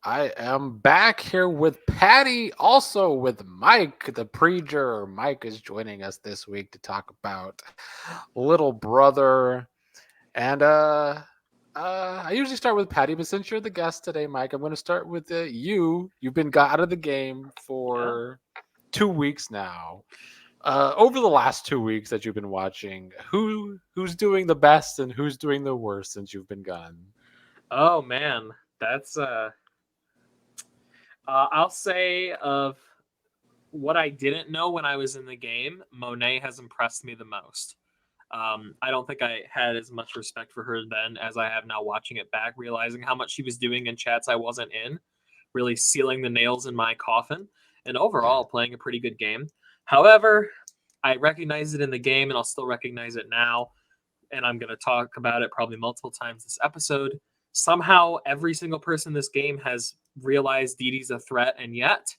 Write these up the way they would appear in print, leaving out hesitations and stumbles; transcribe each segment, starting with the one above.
I am back here with Patty, also with Mike, the pre-juror. Mike is joining us this week to talk about Little Brother. And I usually start with Patty, but since you're the guest today, Mike, I'm going to start with you. You've been got out of the game Yeah. for 2 weeks now. Over the last 2 weeks that you've been watching, who's doing the best and who's doing the worst since you've been gone? Oh man, that's I'll say of what I didn't know when I was in the game, Monet has impressed me the most. I don't think I had as much respect for her then as I have now watching it back, realizing how much she was doing in chats I wasn't in, really sealing the nails in my coffin, and overall playing a pretty good game. However, I recognize it in the game and I'll still recognize it now. And I'm going to talk about it probably multiple times this episode. Somehow, every single person in this game has realized Dee Dee's a threat, and yet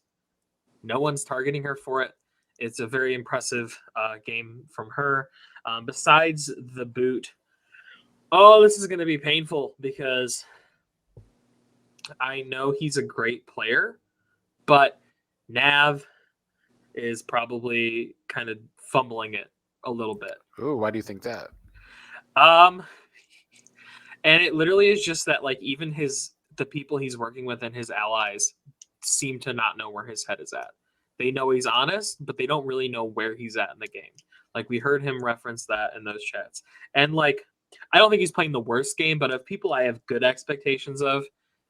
no one's targeting her for it. It's a very impressive game from her. Besides the boot, this is going to be painful because I know he's a great player, but Nav is probably kind of fumbling it a little bit. Ooh, why do you think that? Um, and it literally is just that, like, even the people he's working with and his allies seem to not know where his head is at. They know he's honest, but they don't really know where he's at in the game. Like, we heard him reference that in those chats. And, like, I don't think he's playing the worst game, but of people I have good expectations of,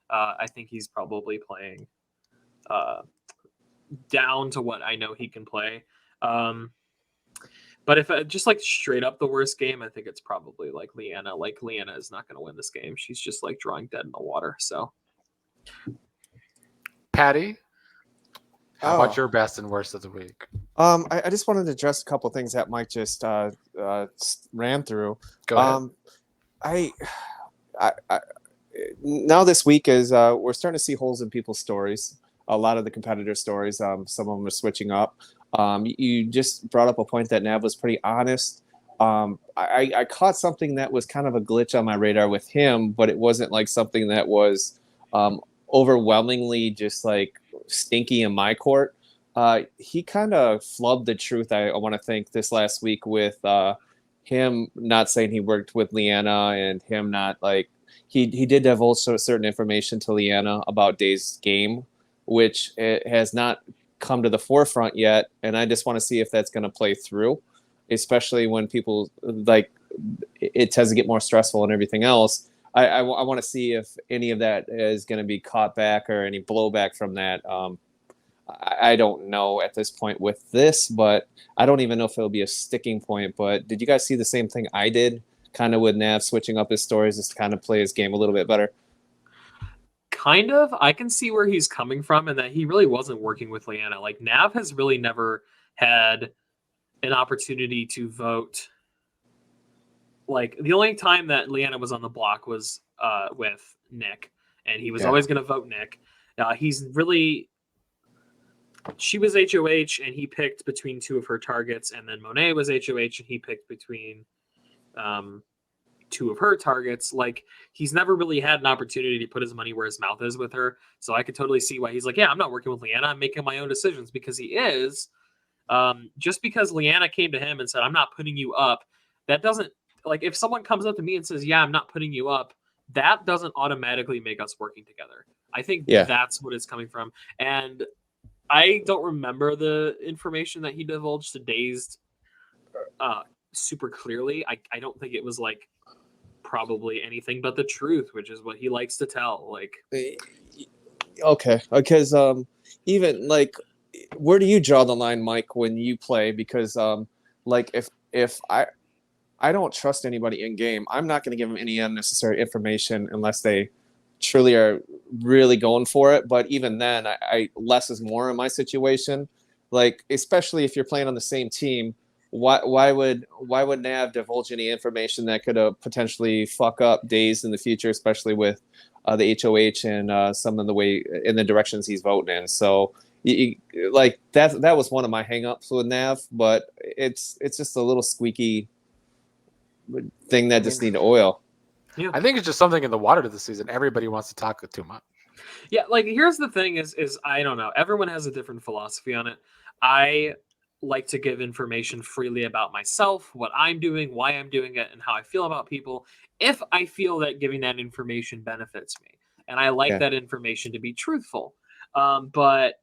I think he's probably playing down to what I know he can play. But if just like straight up the worst game, I think it's probably like Leanna. Like, Leanna is not going to win this game. She's just like drawing dead in the water. So, Patty, how about Oh, your best and worst of the week? I just wanted to address a couple things that Mike just ran through. Go ahead. I now this week is we're starting to see holes in people's stories. A lot of the competitor stories. Some of them are switching up. You just brought up a point that Nav was pretty honest. I caught something that was kind of a glitch on my radar with him, but it wasn't like something that was overwhelmingly just like stinky in my court. He kind of flubbed the truth, I want to think, this last week with him not saying he worked with Leanna and him not like he did divulge certain information to Leanna about Day's game, which it has not come to the forefront yet. And I just want to see if that's going to play through, especially when people like it tends to get more stressful and everything else. I want to see if any of that is going to be caught back or any blowback from that. I don't know at this point with this, but I don't even know if it'll be a sticking point. But did you guys see the same thing I did, kind of with Nav switching up his stories just to kind of play his game a little bit better? kind of, I can see where he's coming from and that he really wasn't working with Leanna. Like, Nav has really never had an opportunity to vote. Like, the only time that Leanna was on the block was with Nick, and he was always going to vote Nick. He's really. She was HOH, and he picked between two of her targets, and then Monet was HOH, and he picked between two of her targets. Like, he's never really had an opportunity to put his money where his mouth is with her. So I could totally see why he's like, yeah, I'm not working with Leanna. I'm making my own decisions, because he is. Just because Leanna came to him and said, I'm not putting you up, that doesn't, like, if someone comes up to me and says, yeah, I'm not putting you up, that doesn't automatically make us working together. I think that's what it's coming from. And I don't remember the information that he divulged to Dazed super clearly. I don't think it was like probably anything but the truth, which is what he likes to tell. Like, okay, because even like, where do you draw the line, Mike, when you play? Because like if I don't trust anybody in game, I'm not going to give them any unnecessary information unless they truly are really going for it. But even then, I less is more in my situation. Like, especially if you're playing on the same team, why would Nav divulge any information that could potentially fuck up Days in the future, especially with the HOH and some of the way in the directions he's voting in. So like that was one of my hangups with Nav, but it's just a little squeaky thing that just need oil. yeah. I think it's just something in the water this season. Everybody wants to talk too much. Yeah, like here's the thing is I don't know. Everyone has a different philosophy on it. I like to give information freely about myself, what I'm doing, why I'm doing it, and how I feel about people if I feel that giving that information benefits me. And I like Yeah. that information to be truthful. But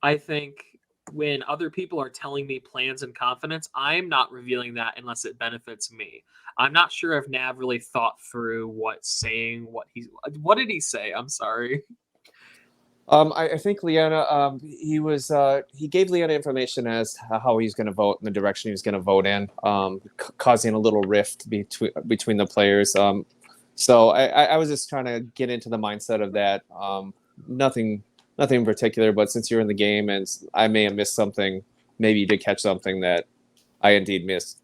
I think when other people are telling me plans and confidence, I'm not revealing that unless it benefits me. I'm not sure if Nav really thought through what did he say? I'm sorry. I think Leanna, he gave Leanna information as to how he's going to vote and the direction he's going to vote in, causing a little rift between the players. So I was just trying to get into the mindset of that. Nothing in particular, but since you're in the game and I may have missed something, maybe you did catch something that I indeed missed.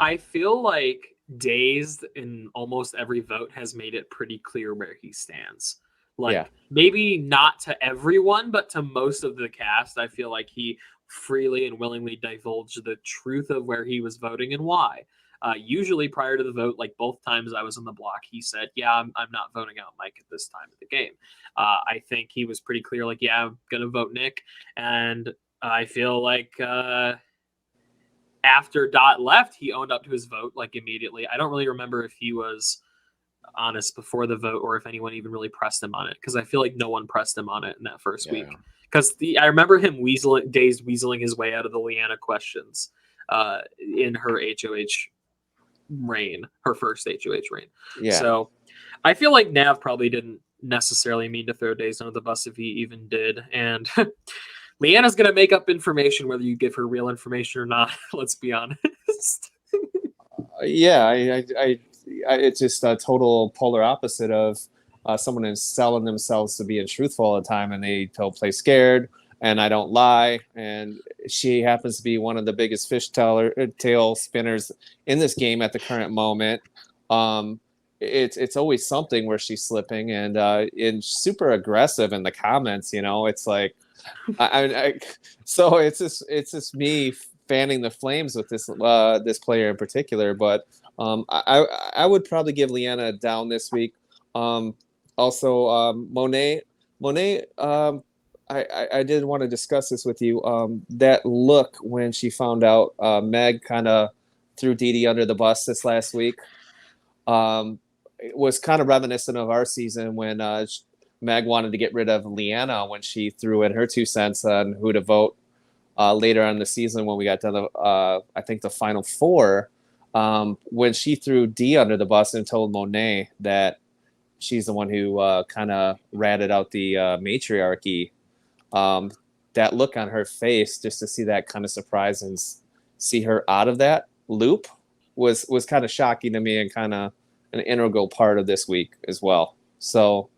I feel like Dazed in almost every vote has made it pretty clear where he stands. Like Yeah. maybe not to everyone, but to most of the cast, I feel like he freely and willingly divulged the truth of where he was voting and why. Usually prior to the vote, like both times I was on the block, he said, "Yeah, I'm not voting out Mike at this time of the game." I think he was pretty clear, like, "Yeah, I'm gonna vote Nick," and I feel like after Dot left, he owned up to his vote like immediately. I don't really remember if he was honest before the vote or if anyone even really pressed him on it because I feel like no one pressed him on it in that first week. Because I remember him weaseling his way out of the Leanna questions in her HOH reign, her first HOH reign. Yeah. So I feel like Nav probably didn't necessarily mean to throw Dazed under the bus if he even did. And Leanna's going to make up information whether you give her real information or not. Let's be honest. Yeah, it's just a total polar opposite of someone is selling themselves to being truthful all the time, and they don't play scared, and I don't lie, and she happens to be one of the biggest tail spinners in this game at the current moment. It's always something where she's slipping and super aggressive in the comments. It's like, so it's just me fanning the flames with this player in particular, but I would probably give Leanna a down this week. Also, Monet, I did want to discuss this with you. That look when she found out Meg kind of threw Dee Dee under the bus this last week, it was kind of reminiscent of our season when Meg wanted to get rid of Leanna when she threw in her 2 cents on who to vote later on in the season when we got to I think the final 4, when she threw Dee under the bus and told Monet that she's the one who kind of ratted out the matriarchy. That look on her face, just to see that kind of surprise and see her out of that loop was kind of shocking to me and kind of an integral part of this week as well. So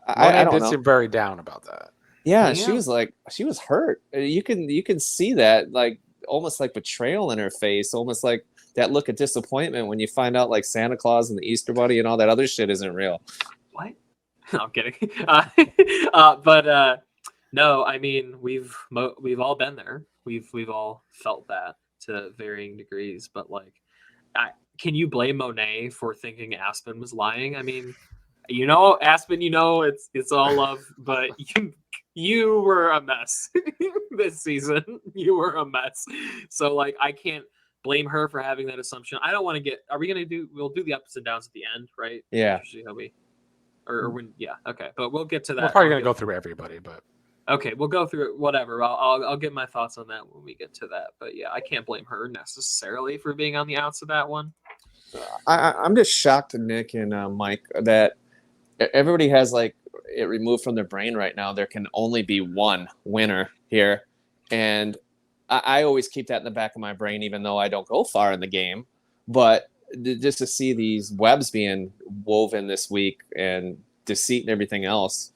I don't know. Seem very down about that. Yeah, she was hurt. You can see that, like almost like betrayal in her face, almost like that look of disappointment when you find out like Santa Claus and the Easter Bunny and all that other shit isn't real. What? No, I'm kidding. But no, I mean we've all been there. We've all felt that to varying degrees. But like, can you blame Monet for thinking Aspen was lying? I mean, Aspen, it's all love, but you were a mess this season. You were a mess. So like, I can't blame her for having that assumption. I don't want to get. Are we gonna do? We'll do the ups and downs at the end, right? Yeah. Usually how we. Or when, yeah, okay, but we'll get to that. We're probably gonna go through everybody, but okay, we'll go through it. Whatever. I'll get my thoughts on that when we get to that. But yeah, I can't blame her necessarily for being on the outs of that one. I'm just shocked, Nick and Mike, that everybody has like it removed from their brain right now. There can only be one winner here, and I always keep that in the back of my brain, even though I don't go far in the game. But just to see these webs being woven this week and deceit and everything else,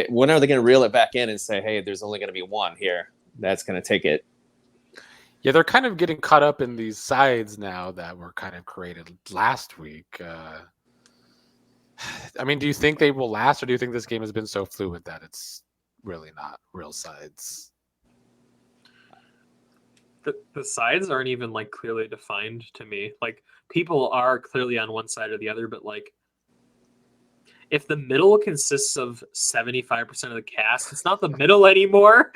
when are they going to reel it back in and say, hey, there's only going to be one here that's going to take it? Yeah, they're kind of getting caught up in these sides now that were kind of created last week. I mean, do you think they will last, or do you think this game has been so fluid that it's really not real sides? The sides aren't even like clearly defined to me. Like people are clearly on one side or the other, but like if the middle consists of 75% of the cast, it's not the middle anymore.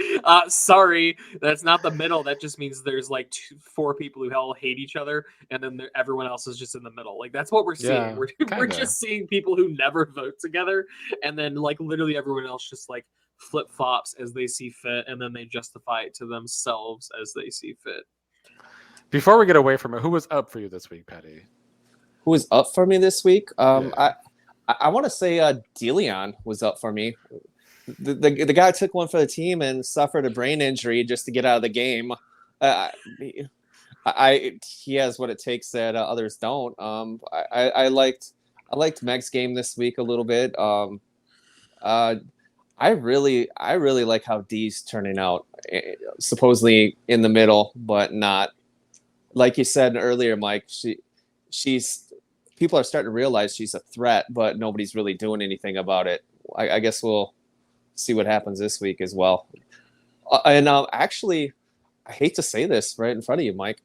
Sorry, that's not the middle. That just means there's like 4 people who all hate each other, and then everyone else is just in the middle. Like that's what we're seeing. Yeah, We're kinda. just seeing people who never vote together, and then like literally everyone else just like flip flops as they see fit, and then they justify it to themselves as they see fit. Before we get away from it, who was up for you this week, Patty? Who was up for me this week? Yeah. I want to say Deleon was up for me. The guy took one for the team and suffered a brain injury just to get out of the game. He has what it takes that others don't. I liked Meg's game this week a little bit. I really like how Dee's turning out. Supposedly in the middle, but not. Like you said earlier, Mike, she's people are starting to realize she's a threat, but nobody's really doing anything about it. I guess we'll see what happens this week as well. Actually, I hate to say this right in front of you, Mike.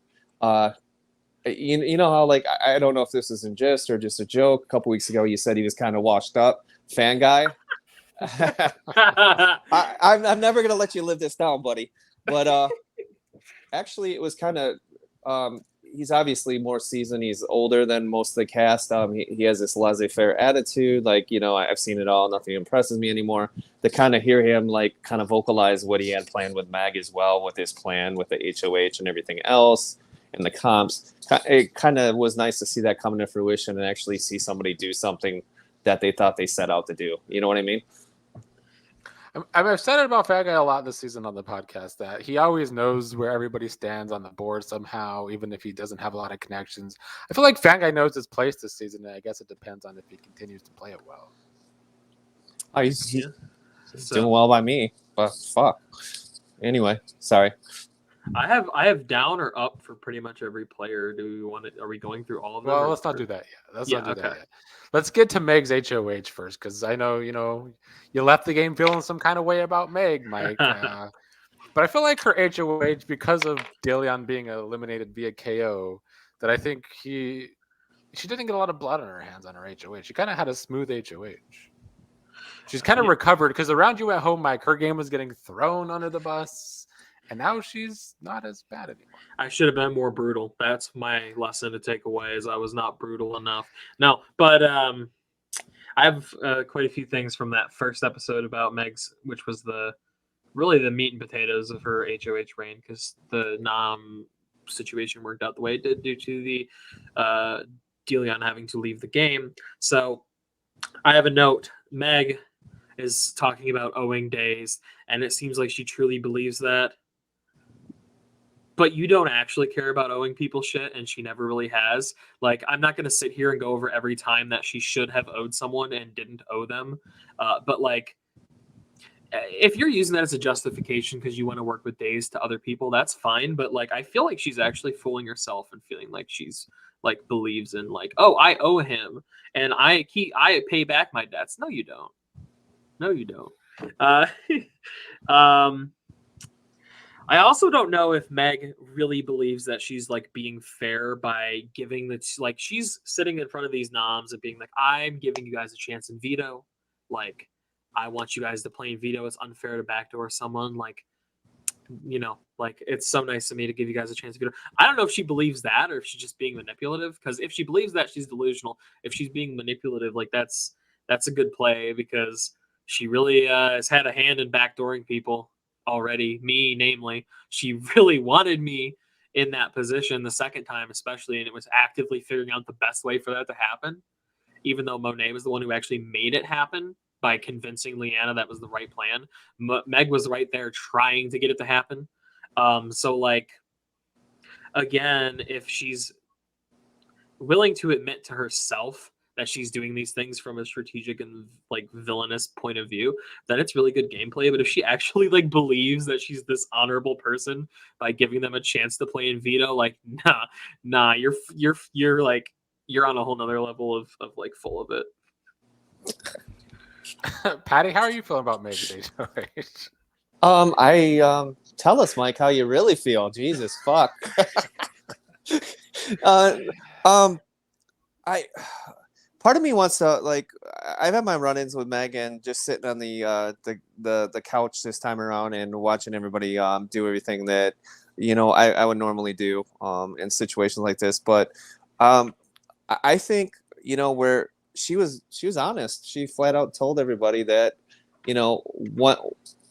You know how like I don't know if this is in jest or just a joke. A couple weeks ago, you said he was kind of washed up, fan guy. I'm never gonna let you live this down, buddy. But actually, it was kind of. He's obviously more seasoned. He's older than most of the cast. He has this laissez-faire attitude. Like, you know, I've seen it all. Nothing impresses me anymore. To kind of hear him, like, kind of vocalize what he had planned with Meg as well, with his plan with the HOH and everything else and the comps. It kind of was nice to see that come to fruition and actually see somebody do something that they thought they set out to do. You know what I mean? I've said it about Fat Guy a lot this season on the podcast that he always knows where everybody stands on the board somehow, even if he doesn't have a lot of connections. I feel like Fat Guy knows his place this season, and I guess it depends on if he continues to play it well. He's doing well by me, but fuck. Anyway, sorry. I have down or up for pretty much every player. Do we want to? Are we going through all of them? Well, let's not do that yet. Let's not do that yet. Let's get to Meg's HOH first, because I know you left the game feeling some kind of way about Meg, Mike. But I feel like her HOH, because of Deleon being eliminated via KO, that I think she didn't get a lot of blood on her hands on her HOH. She kind of had a smooth HOH. She's kind of recovered, because around you at home, Mike, her game was getting thrown under the bus. And now she's not as bad anymore. I should have been more brutal. That's my lesson to take away, is I was not brutal enough. No, but I have quite a few things from that first episode about Meg's, which was really the meat and potatoes of her HOH reign, because the Nam situation worked out the way it did due to the Deleon having to leave the game. So I have a note. Meg is talking about owing days, and it seems like she truly believes that. But you don't actually care about owing people shit, and she never really has. Like, I'm not going to sit here and go over every time that she should have owed someone and didn't owe them. But, like, if you're using that as a justification because you want to work with days to other people, that's fine. But, like, I feel like she's actually fooling herself and feeling like she's, like, believes in, like, oh, I owe him, and I pay back my debts. No, you don't. No, you don't. I also don't know if Meg really believes that she's like being fair by giving like she's sitting in front of these noms and being like, I'm giving you guys a chance in veto. Like, I want you guys to play in veto. It's unfair to backdoor someone. Like, like it's so nice of me to give you guys a chance to veto. I don't know if she believes that or if she's just being manipulative. Because if she believes that, she's delusional. If she's being manipulative, like that's a good play, because she really has had a hand in backdooring people already, me namely. She really wanted me in that position the second time especially, and it was actively figuring out the best way for that to happen, even though Monet was the one who actually made it happen by convincing Leanna that was the right plan. Meg was right there trying to get it to happen. So like, again, if she's willing to admit to herself that she's doing these things from a strategic and like villainous point of view, then it's really good gameplay. But if she actually like believes that she's this honorable person by giving them a chance to play in veto, like nah, you're like, you're on a whole nother level of like full of it. Patty, how are you feeling about Meg's HOH? Tell us, Mike, how you really feel. Jesus fuck. part of me wants to like. I've had my run-ins with Megan, just sitting on the couch this time around and watching everybody do everything that I would normally do in situations like this. But I think where she was honest. She flat out told everybody that what.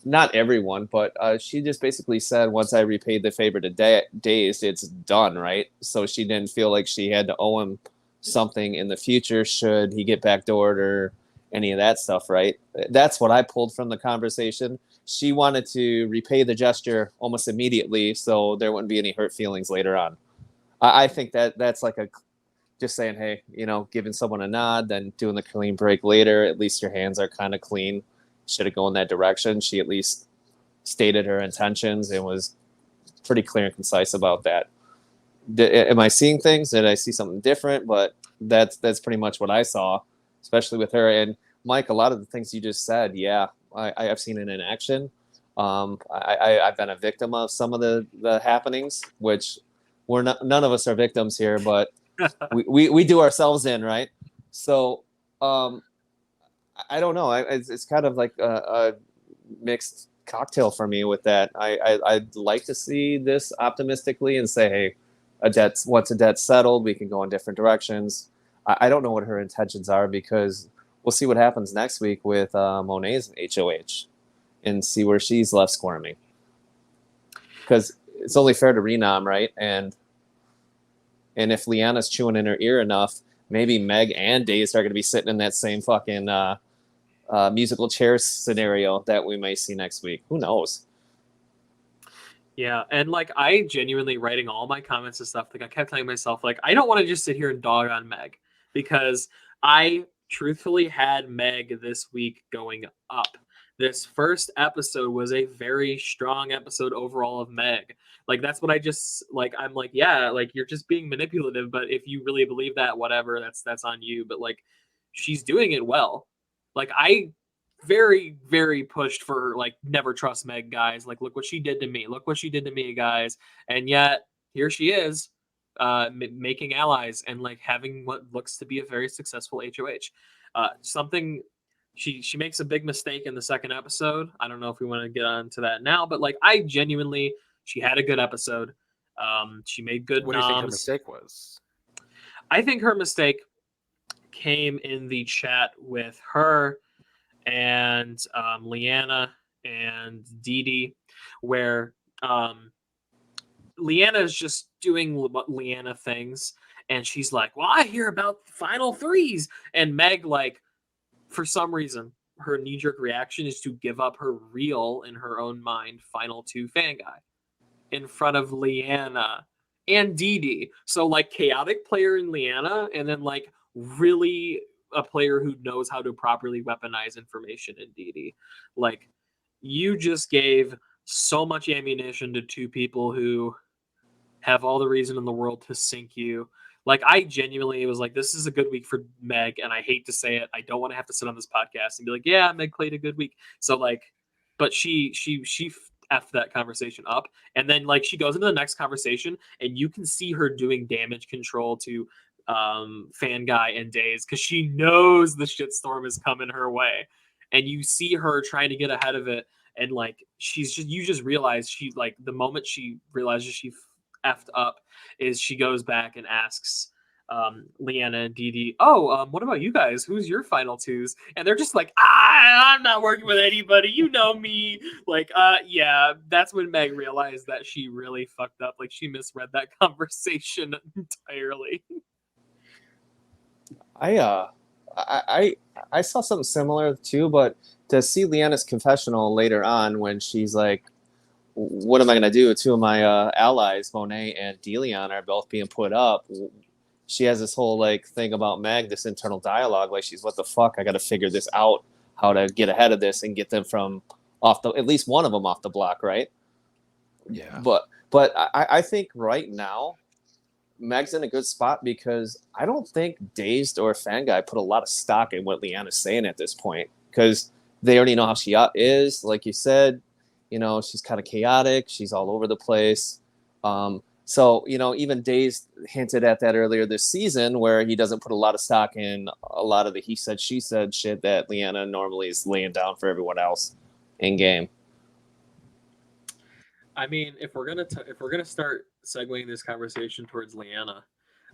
Not everyone, but she just basically said, once I repaid the favor to Dazed, it's done, right? So she didn't feel like she had to owe him something in the future should he get backdoored or any of that stuff, right? That's what I pulled from the conversation. She wanted to repay the gesture almost immediately so there wouldn't be any hurt feelings later on. I think that's like just saying, hey, giving someone a nod, then doing the clean break later, at least your hands are kind of clean. Should have gone that direction. She at least stated her intentions and was pretty clear and concise about that. Am I seeing things? Did I see something different? But that's pretty much what I saw, especially with her. And Mike, a lot of the things you just said, yeah, I've seen it in action. I've been a victim of some of the happenings, which none of us are victims here, but we do ourselves in, right? So I don't know. It's kind of like a mixed cocktail for me with that. I'd like to see this optimistically and say, hey, once a debt's settled, we can go in different directions. I don't know what her intentions are because we'll see what happens next week with Monet's HOH and see where she's left squirming. Because it's only fair to Renom, right? And if Leanna's chewing in her ear enough, maybe Meg and Dazed are going to be sitting in that same fucking musical chairs scenario that we may see next week. Who knows? Yeah, and like I genuinely writing all my comments and stuff, like I kept telling myself, like, I don't want to just sit here and dog on Meg because I truthfully had Meg this week going up. This first episode was a very strong episode overall of Meg. Like that's what I just like. I'm like, yeah, like you're just being manipulative. But if you really believe that, whatever, that's on you. But like, she's doing it well. Like I very, very pushed for like never trust Meg, guys. Like look what she did to me. Look what she did to me, guys. And yet here she is, making allies and like having what looks to be a very successful HOH. Something. She makes a big mistake in the second episode. I don't know if we want to get on to that now, but like she had a good episode. She made good What do you think her noms. mistake was? I think her mistake came in the chat with her and Leanna and Dee Dee, where Leanna is just doing Leanna things, and she's like, "Well, I hear about final threes," and Meg like. For some reason, her knee-jerk reaction is to give up her real, in her own mind, final two fan guy in front of Leanna and Dee Dee. So, like, chaotic player in Leanna, and then, like, really a player who knows how to properly weaponize information in Dee Dee. Like, you just gave so much ammunition to two people who have all the reason in the world to sink you. Like, I genuinely was like, this is a good week for Meg, and I hate to say it. I don't want to have to sit on this podcast and be like, yeah, Meg played a good week. So, like, but she effed that conversation up. And then, like, she goes into the next conversation, and you can see her doing damage control to Fan Guy and Days because she knows the shitstorm is coming her way. And you see her trying to get ahead of it. And, like, you just realize she, like, the moment she realizes she effed up is she goes back and asks Leanna and Dee Dee, what about you guys? Who's your final twos? And they're just like, I'm not working with anybody. You know me. Like, yeah, that's when Meg realized that she really fucked up. Like, she misread that conversation entirely. I saw something similar too, but to see Leanna's confessional later on when she's like, what am I going to do? Two of my allies, Monet and Deleon, are both being put up. She has this whole like thing about Meg, this internal dialogue. Like she's, what the fuck? I got to figure this out, how to get ahead of this and get them from at least one of them off the block, right? Yeah. But I think right now, Meg's in a good spot because I don't think Dazed or Fan Guy put a lot of stock in what Leanna's saying at this point because they already know how she is. Like you said, she's kind of chaotic. She's all over the place. So, even Days hinted at that earlier this season where he doesn't put a lot of stock in a lot of the he said, she said shit that Liana normally is laying down for everyone else in game. I mean, if we're gonna start segueing this conversation towards Liana,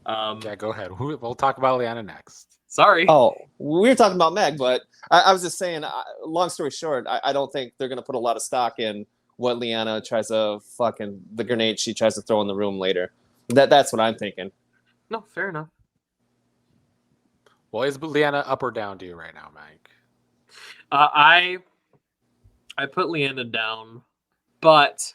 Yeah, go ahead. We'll talk about Liana next. sorry. Oh, we were talking about Meg, but I was just saying, long story short, I don't think they're going to put a lot of stock in what Liana tries to the grenade she tries to throw in the room later. That's what I'm thinking. No, fair enough. Well, is Liana up or down to you right now, Mike? I put Liana down, but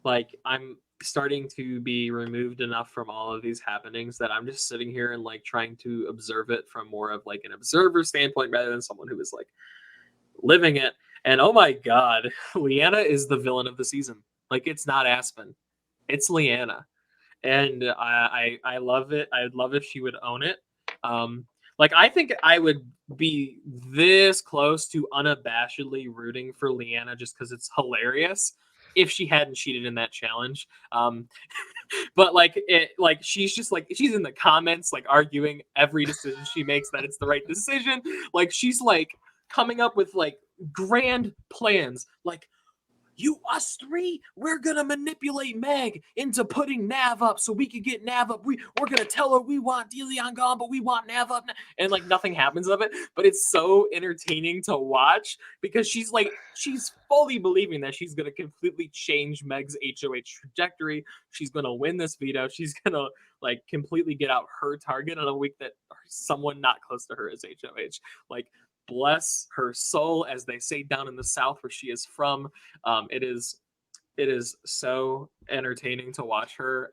like I'm starting to be removed enough from all of these happenings that I'm just sitting here and like trying to observe it from more of like an observer standpoint rather than someone who is like living it. And oh my god, Liana is the villain of the season. Like, it's not Aspen, it's Liana, and I love it. I'd love if she would own it. Like, I think I would be this close to unabashedly rooting for Liana just because it's hilarious if she hadn't cheated in that challenge. But like she's just like, she's in the comments like arguing every decision she makes that it's the right decision. Like, she's like coming up with like grand plans, like, us three, we're gonna manipulate Meg into putting Nav up so we could get Nav up. We're gonna tell her we want Deleon gone, but we want Nav up, and like nothing happens of it. But it's so entertaining to watch because she's fully believing that she's gonna completely change Meg's HOH trajectory. She's gonna win this veto. She's gonna like completely get out her target on a week that someone not close to her is HOH. Like, bless her soul, as they say down in the South where she is from. It is so entertaining to watch her.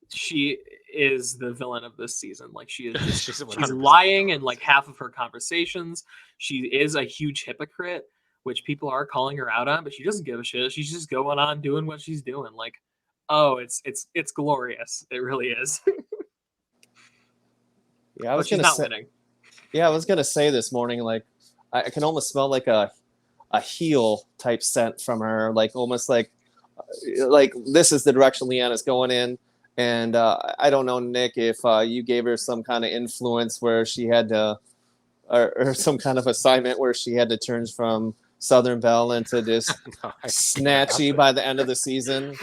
She is the villain of this season. Like, she is just, she's lying in like half of her conversations. She is a huge hypocrite, which people are calling her out on, but she doesn't give a shit. She's just going on doing what she's doing. Like, oh, it's glorious. It really is. Yeah, I was gonna say, winning. Yeah, I was gonna say this morning, like, I can almost smell like a heel type scent from her, like almost like this is the direction Liana's going in. And I don't know, Nick, if you gave her some kind of influence where she had to, or some kind of assignment where she had to turn from Southern Belle into this snatchy by the end of the season.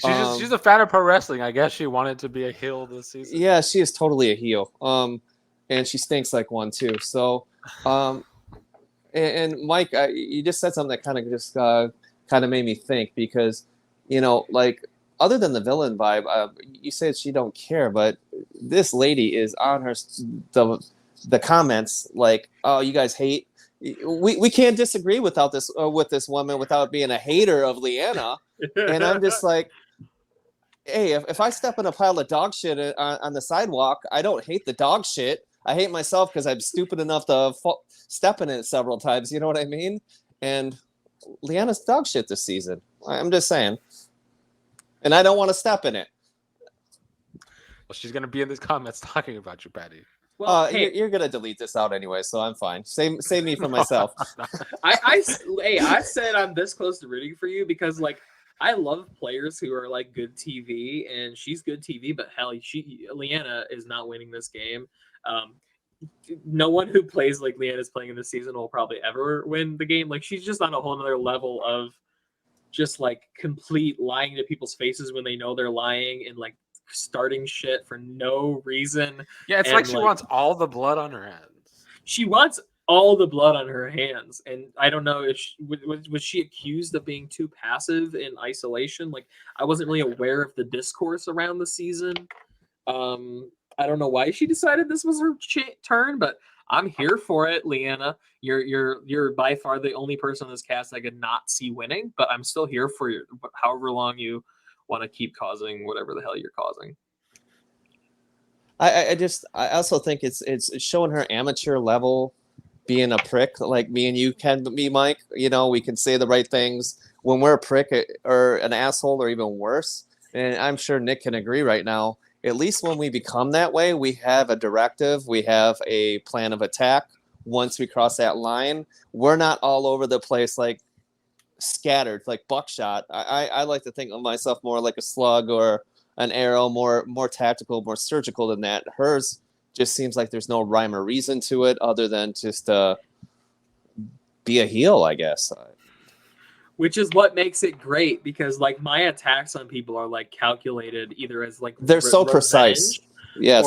She's a fan of pro wrestling. I guess she wanted to be a heel this season. Yeah, she is totally a heel. And she stinks like one too. So, and Mike, you just said something that kind of made me think, because, like, other than the villain vibe, you said she don't care, but this lady is on the comments like, oh, you guys hate. We can't disagree with this woman without being a hater of Liana. And I'm just like, hey, if I step in a pile of dog shit on the sidewalk, I don't hate the dog shit. I hate myself because I'm stupid enough to step in it several times. You know what I mean? And Liana's dog shit this season. I'm just saying. And I don't want to step in it. Well, she's going to be in these comments talking about you, Patty. Well, hey, you're going to delete this out anyway, so I'm fine. Save me from myself. I said I'm this close to rooting for you because, like, I love players who are like good TV, and she's good TV, but hell, Liana is not winning this game. No one who plays like Liana's playing in this season will probably ever win the game. Like, she's just on a whole other level of just like complete lying to people's faces when they know they're lying, and like starting shit for no reason. Yeah, it's like she wants all the blood on her hands. She wants all the blood on her hands, and I don't know if was she accused of being too passive in isolation. Like, I wasn't really aware of the discourse around the season. I don't know why she decided this was her turn, but I'm here for it, Liana. You're by far the only person on this cast I could not see winning, but I'm still here for you, however long you want to keep causing whatever the hell you're causing. I also think it's showing her amateur level being a prick, like me and you can be, Mike. We can say the right things when we're a prick or an asshole or even worse. And I'm sure Nick can agree right now. At least when we become that way, we have a directive, we have a plan of attack. Once we cross that line, we're not all over the place like scattered, like buckshot. I like to think of myself more like a slug or an arrow, more tactical, more surgical than that. Hers just seems like there's no rhyme or reason to it other than just be a heel, I guess. Which is what makes it great, because like my attacks on people are like calculated either as like They're so precise. Yes.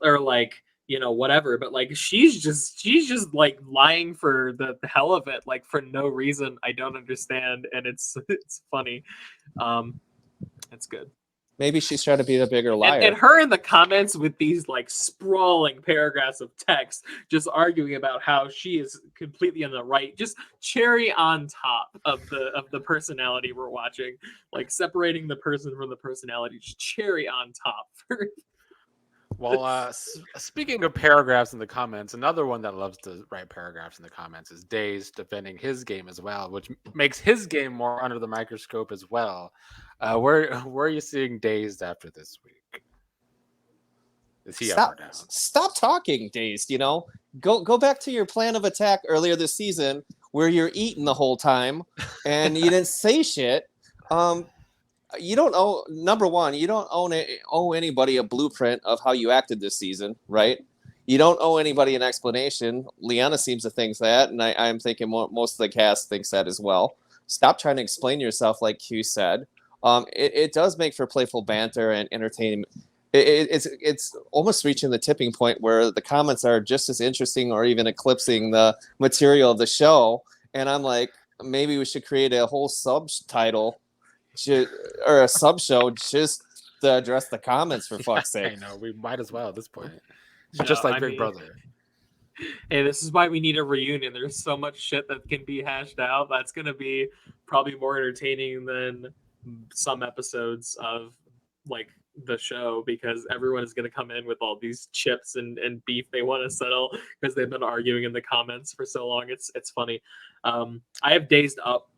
or like, you know, whatever. But like she's just like lying for the hell of it, like for no reason I don't understand, and it's funny. It's good. Maybe she's trying to be the bigger liar. And her in the comments with these like sprawling paragraphs of text, just arguing about how she is completely on the right, just cherry on top of the personality we're watching, like separating the person from the personality, just cherry on top. Well, speaking of paragraphs in the comments, another one that loves to write paragraphs in the comments is Days defending his game as well, which makes his game more under the microscope as well. Where are you seeing Dazed after this week? Is he up or down? Stop talking, Dazed. You know, go back to your plan of attack earlier this season where you're eating the whole time and you didn't say shit. You don't owe, number one, you don't owe anybody a blueprint of how you acted this season, right? You don't owe anybody an explanation. Liana seems to think that, and I'm thinking most of the cast thinks that as well. Stop trying to explain yourself, like Q said. It does make for playful banter and entertainment. It's almost reaching the tipping point where the comments are just as interesting or even eclipsing the material of the show. And I'm like, maybe we should create a whole subtitle or a sub show just to address the comments, for fuck's sake. I know, we might as well at this point. Just like Big Brother. Hey, this is why we need a reunion. There's so much shit that can be hashed out. That's going to be probably more entertaining than some episodes of like the show, because everyone is going to come in with all these chips and beef they want to settle because they've been arguing in the comments for so long. It's funny. I have Dazed up.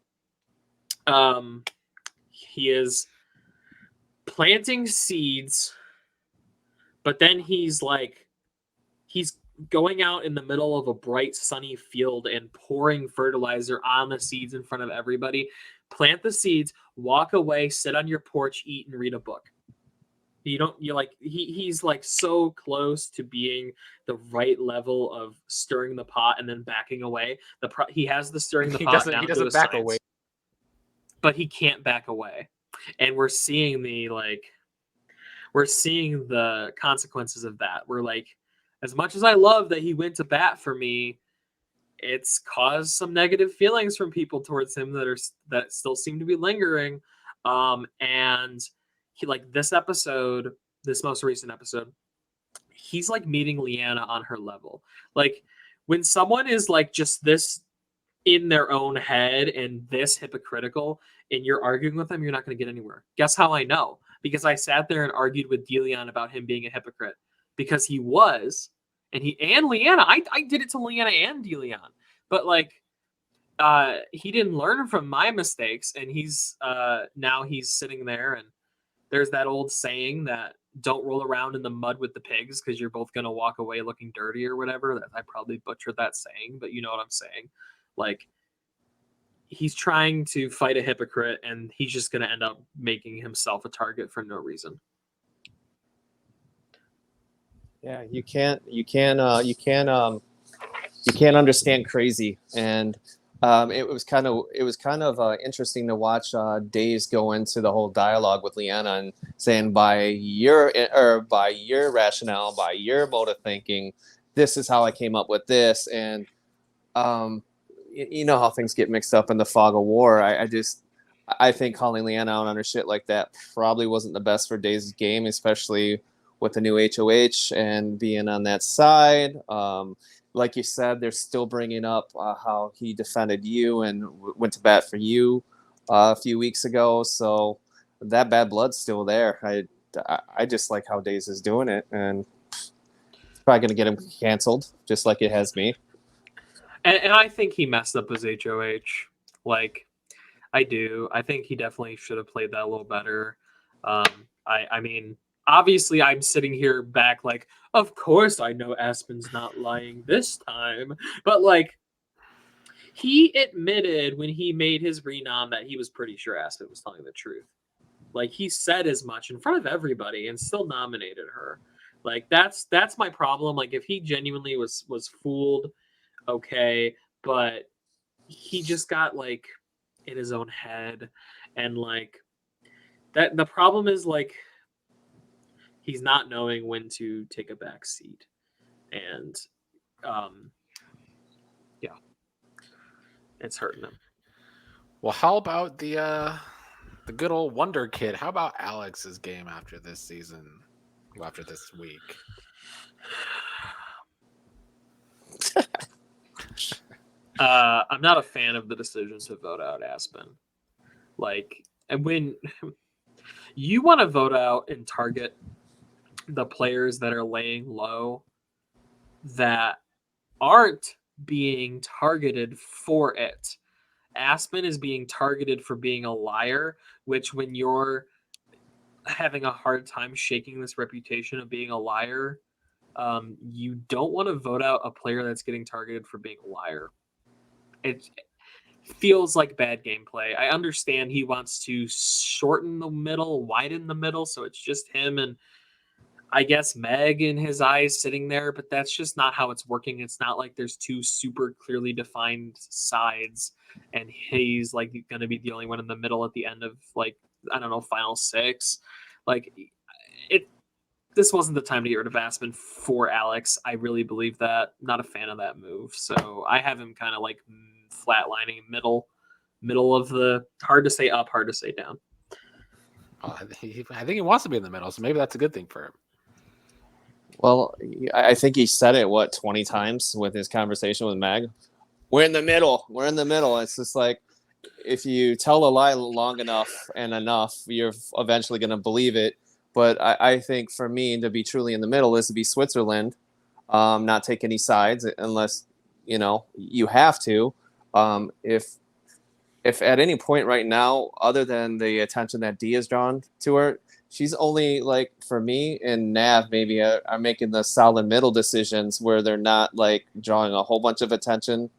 He is planting seeds, but then he's going out in the middle of a bright sunny field and pouring fertilizer on the seeds in front of everybody. Plant the seeds, walk away, sit on your porch, eat, and read a book. He's like so close to being the right level of stirring the pot and then backing away. He has the stirring the pot down. He doesn't back away, but he can't back away. And we're seeing the consequences of that. We're like, as much as I love that he went to bat for me, it's caused some negative feelings from people towards him that still seem to be lingering. And he, like, this most recent episode, he's like meeting Liana on her level. Like, when someone is like just this in their own head and this hypocritical and you're arguing with them, you're not going to get anywhere. Guess how I know? Because I sat there and argued with Deleon about him being a hypocrite, because he was, and Liana. I did it to Liana and Deleon, but like he didn't learn from my mistakes, and now he's sitting there, and there's that old saying that don't roll around in the mud with the pigs because you're both going to walk away looking dirty or whatever. I probably butchered that saying, but you know what I'm saying. Like, he's trying to fight a hypocrite, and he's just going to end up making himself a target for no reason. Yeah, you can't understand crazy, and it was kind of interesting to watch Days go into the whole dialogue with Liana and saying by your rationale, by your mode of thinking, this is how I came up with this, and you know how things get mixed up in the fog of war. I think calling Liana out on her shit like that probably wasn't the best for Days' game, especially with the new HOH and being on that side. Like you said, they're still bringing up how he defended you and went to bat for you a few weeks ago. So that bad blood's still there. I just like how Days is doing it, and it's probably going to get him canceled, just like it has me. And I think he messed up his HOH. Like, I do. I think he definitely should have played that a little better. I mean, obviously, I'm sitting here back like, of course I know Aspen's not lying this time. But, like, He admitted when he made his renom that he was pretty sure Aspen was telling the truth. Like, he said as much in front of everybody and still nominated her. Like, that's my problem. Like, if he genuinely was fooled, okay, but he just got like in his own head, and like that the problem is like he's not knowing when to take a back seat, and yeah, it's hurting him. Well, how about the good old Wonder Kid? How about Alex's game after this season? After this week? I'm not a fan of the decision to vote out Aspen. Like, and when you want to vote out and target the players that are laying low, that aren't being targeted for it. Aspen is being targeted for being a liar, which when you're having a hard time shaking this reputation of being a liar, you don't want to vote out a player that's getting targeted for being a liar. It feels like bad gameplay. I understand he wants to shorten the middle, widen the middle, so it's just him and I guess Meg in his eyes sitting there, but that's just not how it's working. It's not like there's two super clearly defined sides and he's like going to be the only one in the middle at the end of like, I don't know, final six. Like this wasn't the time to get rid of Aspen for Alex. I really believe that. Not a fan of that move. So I have him kind of like flatlining middle of the hard to say up, hard to say down. I think he wants to be in the middle, so maybe that's a good thing for him. Well, I think he said it, 20 times with his conversation with Meg? We're in the middle. We're in the middle. It's just like, if you tell a lie long enough and enough, you're eventually going to believe it. But I think for me, to be truly in the middle is to be Switzerland, not take any sides unless, you have to. If at any point right now, other than the attention that Dee has drawn to her, she's only like, for me and Nav maybe are making the solid middle decisions where they're not like drawing a whole bunch of attention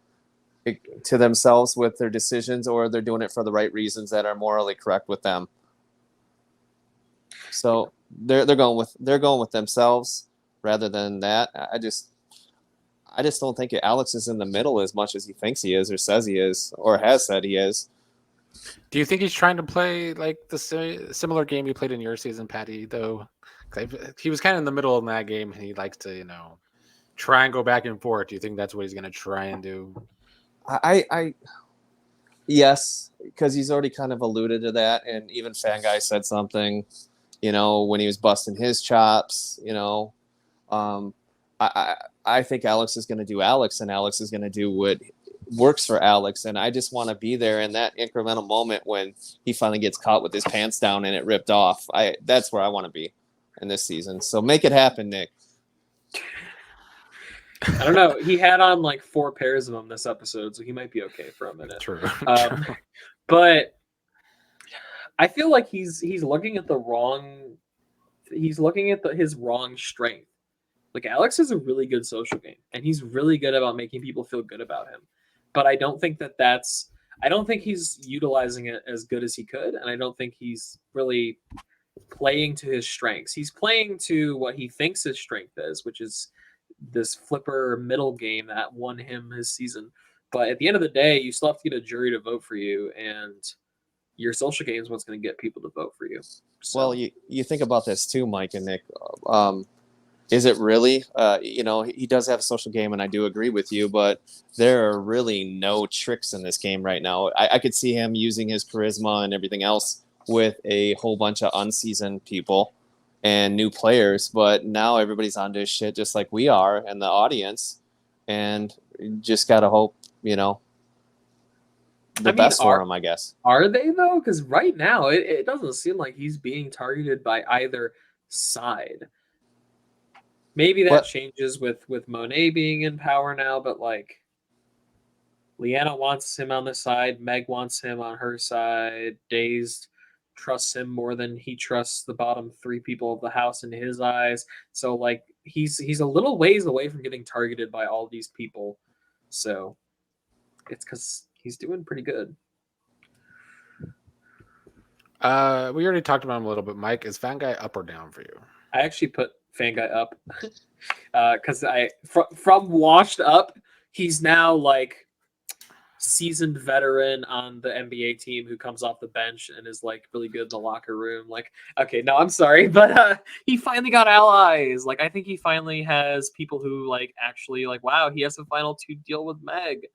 to themselves with their decisions, or they're doing it for the right reasons that are morally correct with them. So they're going with themselves rather than that. I just don't think Alex is in the middle as much as he thinks he is or says he is or has said he is. Do you think he's trying to play like the similar game you played in your season, Patty, though? He was kind of in the middle in that game, and he likes to, try and go back and forth. Do you think that's what he's going to try and do? I yes, because he's already kind of alluded to that, and even Fan Guy said something, when he was busting his chops, I think Alex is going to do Alex, and Alex is going to do what works for Alex, and I just want to be there in that incremental moment when he finally gets caught with his pants down and it ripped off. That's where I want to be in this season. So make it happen, Nick. I don't know. He had on like 4 pairs of them this episode, so he might be okay for a minute. True. But I feel like he's looking at the wrong. He's looking at his wrong strength. Like, Alex is a really good social game, and he's really good about making people feel good about him. But I don't think I don't think he's utilizing it as good as he could, and I don't think he's really playing to his strengths. He's playing to what he thinks his strength is, which is this flipper middle game that won him his season. But at the end of the day, you still have to get a jury to vote for you, and your social game is what's going to get people to vote for you. So. Well, you think about this too, Mike and Nick. Is it really? He does have a social game, and I do agree with you, but there are really no tricks in this game right now. I could see him using his charisma and everything else with a whole bunch of unseasoned people and new players, but now everybody's on this shit just like we are and the audience, and just got to hope, best for him, I guess. Are they, though? Because right now, it doesn't seem like he's being targeted by either side. Maybe that changes with Monet being in power now, but like Leanna wants him on the side, Meg wants him on her side, Dazed trusts him more than he trusts the bottom 3 people of the house in his eyes. So like he's a little ways away from getting targeted by all these people. So it's because he's doing pretty good. We already talked about him a little bit. Mike, is Fanguy up or down for you? I actually put Fanguy up because from washed up, he's now like seasoned veteran on the NBA team who comes off the bench and is like really good in the locker room. Like, okay, no, I'm sorry, but he finally got allies. Like, I think he finally has people who like actually like, wow, he has a final two deal with Meg,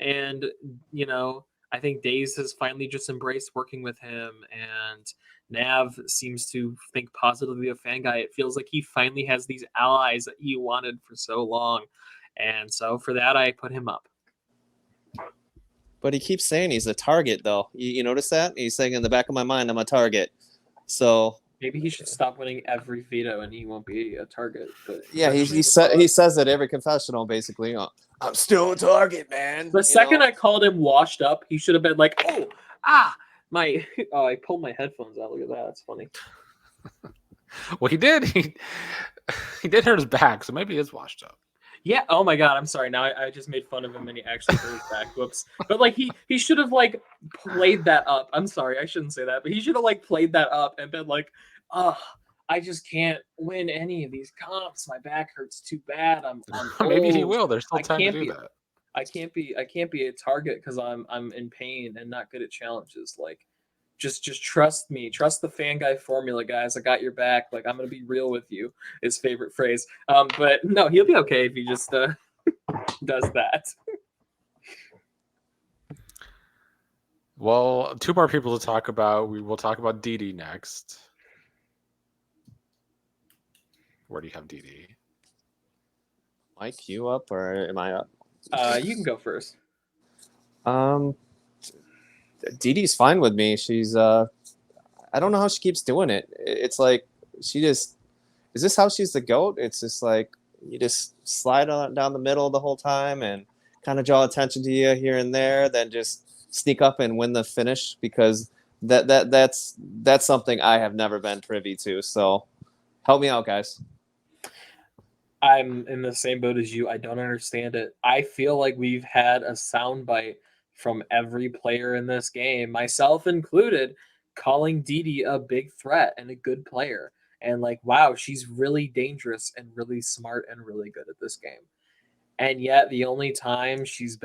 and you know, I think Days has finally just embraced working with him, and Nav seems to think positively of Fanguy. It feels like he finally has these allies that he wanted for so long, and so for that, I put him up. But he keeps saying he's a target, though. You notice that? He's saying in the back of my mind, I'm a target. So maybe he should stop winning every veto, and he won't be a target. But yeah, he says it every confessional, basically. I'm still a target, man. The second I called him washed up, he should have been like, "Oh, my!" Oh, I pulled my headphones out. Look at that. That's funny. Well, he did. He did hurt his back, so maybe he is washed up. Yeah. Oh my God. I'm sorry. Now I just made fun of him and he actually hurt his back. Whoops. But like he should have like played that up. I'm sorry. I shouldn't say that. But he should have like played that up and been like, I just can't win any of these comps. My back hurts too bad. I'm Maybe he old. will. There's still time to do that. I can't be a target because I'm in pain and not good at challenges. Like, just trust me. Trust the Fanguy formula, guys. I got your back. Like, I'm gonna be real with you. His favorite phrase. But no, he'll be okay if he just does that. Well, two more people to talk about. We will talk about DD next. Where do you have DD? Mike, you up or am I up? You can go first. DD's fine with me. She's I don't know how she keeps doing it. It's like she just is this how she's the GOAT? It's just like you just slide on down the middle the whole time and kind of draw attention to you here and there, then just sneak up and win the finish because that's something I have never been privy to. So help me out, guys. I'm in the same boat as you. I don't understand it. I feel like we've had a soundbite from every player in this game, myself included, calling DD a big threat and a good player. And like, wow, she's really dangerous and really smart and really good at this game. And yet the only time she hasn't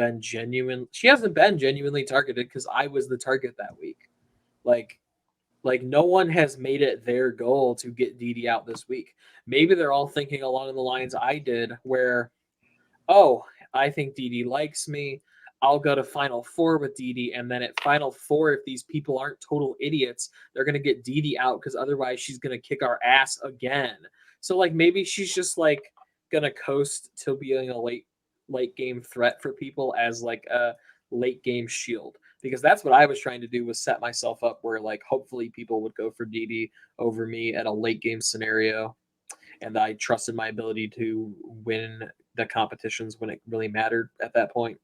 been genuinely targeted because I was the target that week. Like no one has made it their goal to get DD out this week. Maybe they're all thinking along the lines I did, where, oh, I think DD likes me. I'll go to Final Four with DD, and then at Final Four, if these people aren't total idiots, they're gonna get DD out because otherwise she's gonna kick our ass again. So like maybe she's just like gonna coast to being a late game threat for people as like a late game shield. Because that's what I was trying to do, was set myself up where like hopefully people would go for DD over me at a late game scenario. And I trusted my ability to win the competitions when it really mattered at that point.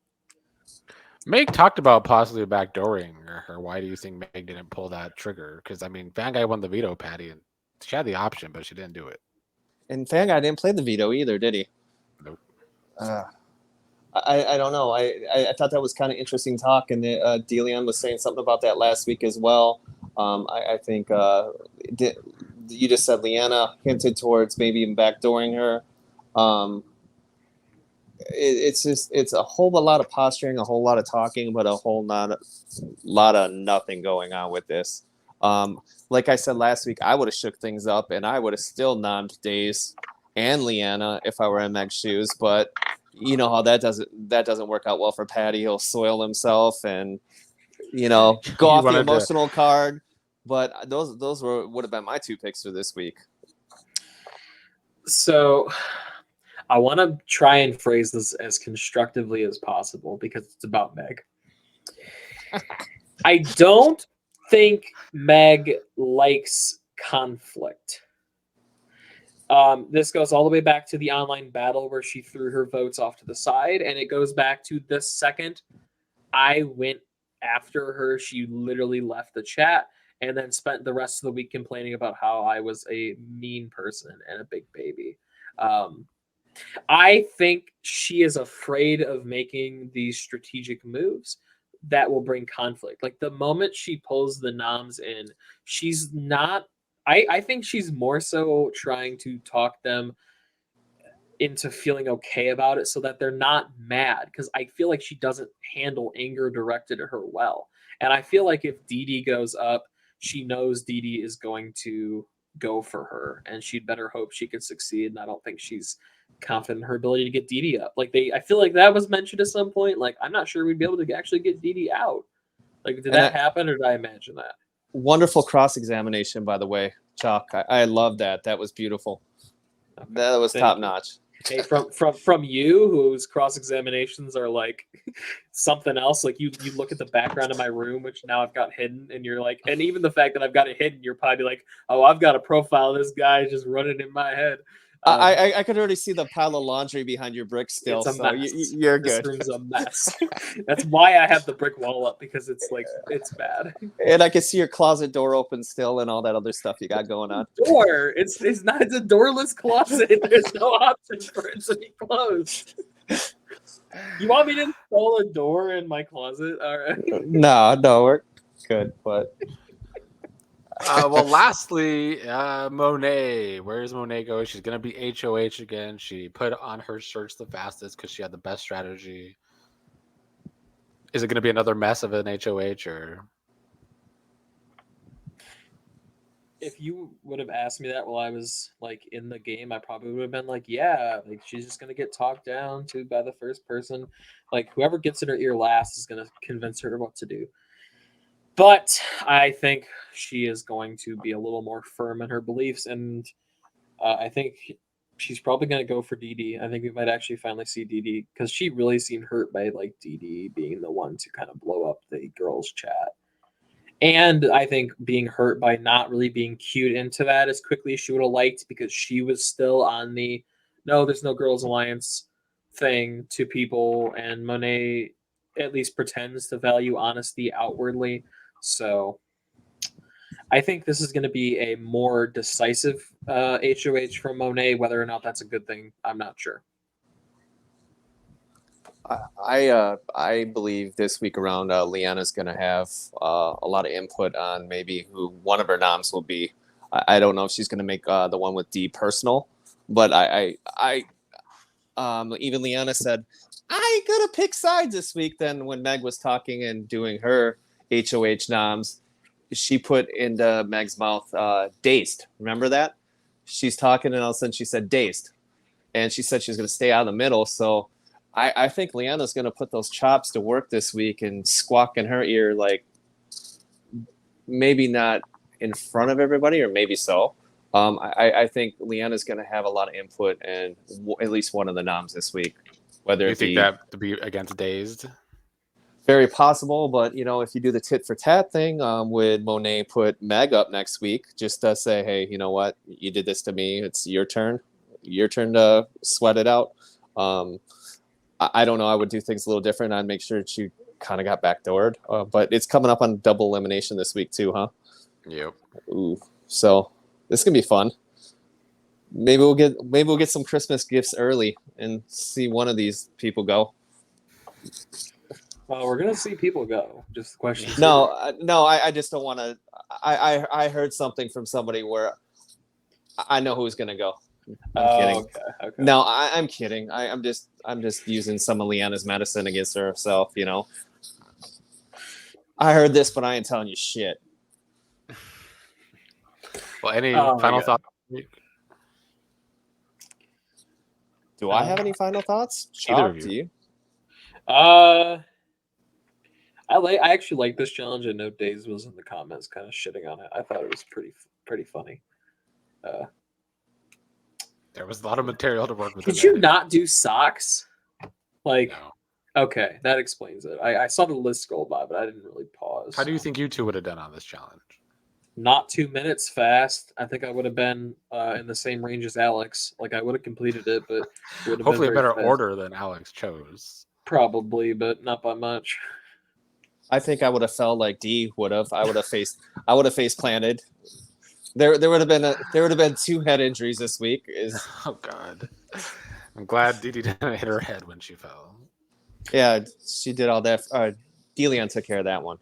Meg talked about possibly backdooring her. Why do you think Meg didn't pull that trigger? Because I mean, Fanguy won the veto, Patty, and she had the option, but she didn't do it. And Fanguy didn't play the veto either, did he? Nope. I don't know. I thought that was kind of interesting talk, and DeLeon was saying something about that last week as well. I think you just said Leanna hinted towards maybe even backdooring her. It's a whole lot of posturing, a whole lot of talking, but a whole lot of nothing going on with this. Like I said last week, I would have shook things up, and I would have still nommed Days and Leanna if I were in Meg's shoes, but you know how that doesn't work out well for Patty. He'll soil himself and go off the emotional card. But those would have been my two picks for this week. So I want to try and phrase this as constructively as possible because it's about Meg. I don't think Meg likes conflict. This goes all the way back to the online battle where she threw her votes off to the side, and it goes back to the second I went after her, she literally left the chat and then spent the rest of the week complaining about how I was a mean person and a big baby. I think she is afraid of making these strategic moves that will bring conflict. Like the moment she pulls the noms in, she's not. I think she's more so trying to talk them into feeling okay about it so that they're not mad, because I feel like she doesn't handle anger directed at her well. And I feel like if Dee Dee goes up, she knows Dee Dee is going to go for her, and she'd better hope she could succeed. And I don't think she's confident in her ability to get Dee Dee up. Like I feel like that was mentioned at some point. Like I'm not sure we'd be able to actually get Dee Dee out. Like did And that happen, or did I imagine that? Wonderful cross-examination, by the way, Chuck. I love that. That was beautiful. Okay. That was Thank top you. notch. Hey, from you, whose cross examinations are like something else. Like you look at the background of my room, which now I've got hidden, and you're like, and even the fact that I've got it hidden, you're probably like, oh, I've got a profile of this guy just running in my head. I could already see the pile of laundry behind your brick still, It's a so mess. you're This good. room's a mess. That's why I have the brick wall up, because it's like it's bad. And I can see your closet door open still and all that other stuff you got going on. Door. It's not. It's a doorless closet. There's no option for it to be closed. You want me to install a door in my closet? All right. No, we're good, but Well, lastly, Monet. Where's Monet going? She's going to be HOH again. She put on her search the fastest because she had the best strategy. Is it going to be another mess of an HOH, or? If you would have asked me that while I was like in the game, I probably would have been like, yeah, like she's just gonna get talked down to by the first person. Like whoever gets in her ear last is gonna convince her what to do. But I think she is going to be a little more firm in her beliefs, and I think she's probably going to go for Dee Dee. I think we might actually finally see Dee Dee, because she really seemed hurt by like Dee Dee being the one to kind of blow up the girls' chat. And I think being hurt by not really being cued into that as quickly as she would have liked, because she was still on the no, there's no girls' alliance thing to people, and Monet at least pretends to value honesty outwardly. So I think this is going to be a more decisive HOH from Monet. Whether or not that's a good thing, I'm not sure. I believe this week around, Leanna's going to have a lot of input on maybe who one of her noms will be. I don't know if she's going to make the one with D personal, but even Leanna said, I ain't going to pick sides this week. Then when Meg was talking and doing her HOH noms, she put into Meg's mouth dazed. Remember that? She's talking and all of a sudden she said dazed. And she said she was going to stay out of the middle. So I think Leanna's going to put those chops to work this week and squawk in her ear, like maybe not in front of everybody, or maybe so. I think Leanna's going to have a lot of input and at least one of the noms this week. Whether You it think be that to be against Dazed? very possible, but if you do the tit for tat thing, would Monet put Meg up next week just to say, hey, you know what, you did this to me, it's your turn to sweat it out. I don't know. I would do things a little different. I'd make sure she kind of got backdoored, but it's coming up on double elimination this week too, huh? Yep. Ooh, so this is gonna be fun. Maybe we'll get some Christmas gifts early and see one of these people go. Well, we're gonna see people go. Just the question. No, I just don't want to. I heard something from somebody where I know who's gonna go. I'm kidding. Okay. No, I'm kidding. I'm just using some of Leanna's medicine against herself. I heard this, but I ain't telling you shit. Well, any final thoughts? Do I have any final thoughts? Either of Chuck, you. do you? I actually like this challenge. I know Daze was in the comments kind of shitting on it. I thought it was pretty funny. There was a lot of material to work with. Did you not do socks? Like, No. okay, that explains it. I saw the list scroll by, but I didn't really pause. How do you think you two would have done on this challenge? Not 2 minutes fast. I think I would have been in the same range as Alex. Like, I would have completed it, but would have Hopefully a been better very fast. order than Alex chose. Probably, but not by much. I think I would have felt like D would have. I would have face planted. There would have been 2 head injuries this week. Oh God. I'm glad Didi didn't hit her head when she fell. Yeah, she did all that. Delian took care of that one.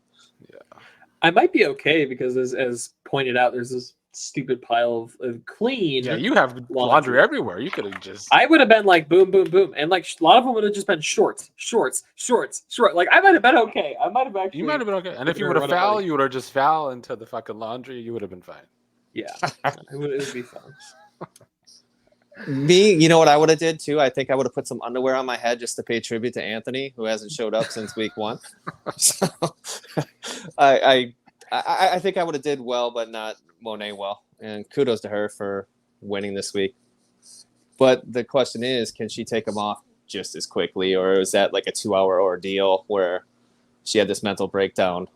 I might be okay because, as pointed out, there's this stupid pile of clean. Yeah, you have laundry everywhere. You could have just. I would have been like boom, boom, boom, and like a lot of them would have just been shorts. Like I might have been okay. I might have actually. You might have been okay. And if you would have fouled, you would have just fouled into the fucking laundry. You would have been fine. Yeah, it would be fun. Me, you know what I would have did too? I think I would have put some underwear on my head just to pay tribute to Anthony, who hasn't showed up since week 1. So, I think I would have did well, but not Monet well. And kudos to her for winning this week. But the question is, can she take them off just as quickly, or is that like a 2-hour ordeal where she had this mental breakdown?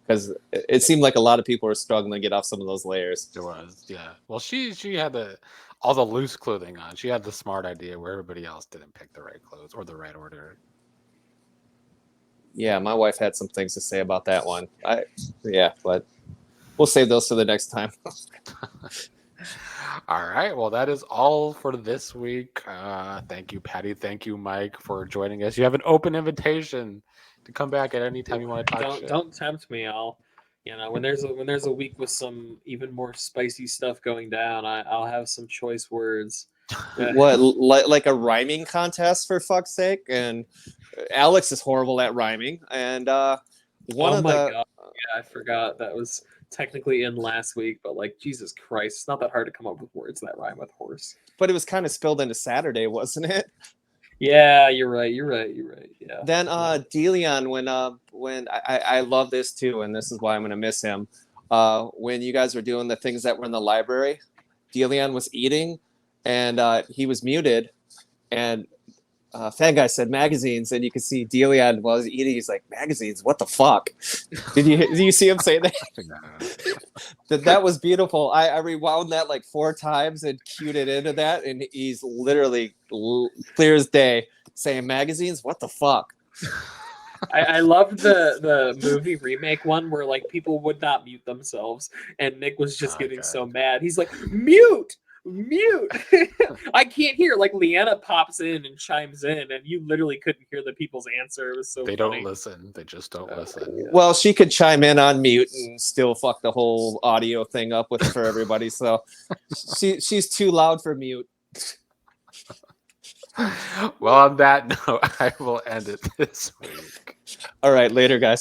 Because it seemed like a lot of people were struggling to get off some of those layers. There was, yeah. Well, she had all the loose clothing on. She had the smart idea where everybody else didn't pick the right clothes or the right order. Yeah, my wife had some things to say about that one. But we'll save those for the next time. All right. Well, that is all for this week. Thank you, Patty. Thank you, Mike, for joining us. You have an open invitation to come back at any time you want to talk shit. Don't tempt me. I'll, when there's a week with some even more spicy stuff going down, I'll have some choice words. What, like a rhyming contest, for fuck's sake? And Alex is horrible at rhyming. And God. Yeah, I forgot that was technically in last week, but like, Jesus Christ, it's not that hard to come up with words that rhyme with horse. But it was kind of spilled into Saturday, wasn't it? Yeah, you're right. Yeah. Then Delian, when I love this too, and this is why I'm gonna miss him. When you guys were doing the things that were in the library, Delian was eating, and he was muted, and Fan Guy said magazines, and you could see Delian while he's eating. He's like, magazines? What the fuck? Did you see him say that? That was beautiful. I rewound that like 4 times and cued it into that, and he's literally clear as day saying magazines. What the fuck? I loved the movie remake one where like people would not mute themselves, and Nick was just getting so mad. He's like, mute. I can't hear. Like Leanna pops in and chimes in, and you literally couldn't hear the people's answer. It was so they funny. don't listen. They just don't listen. Yeah. Well, she could chime in on mute and still fuck the whole audio thing up for everybody. So she's too loud for mute. Well, on that note, I will end it this week. All right, later, guys.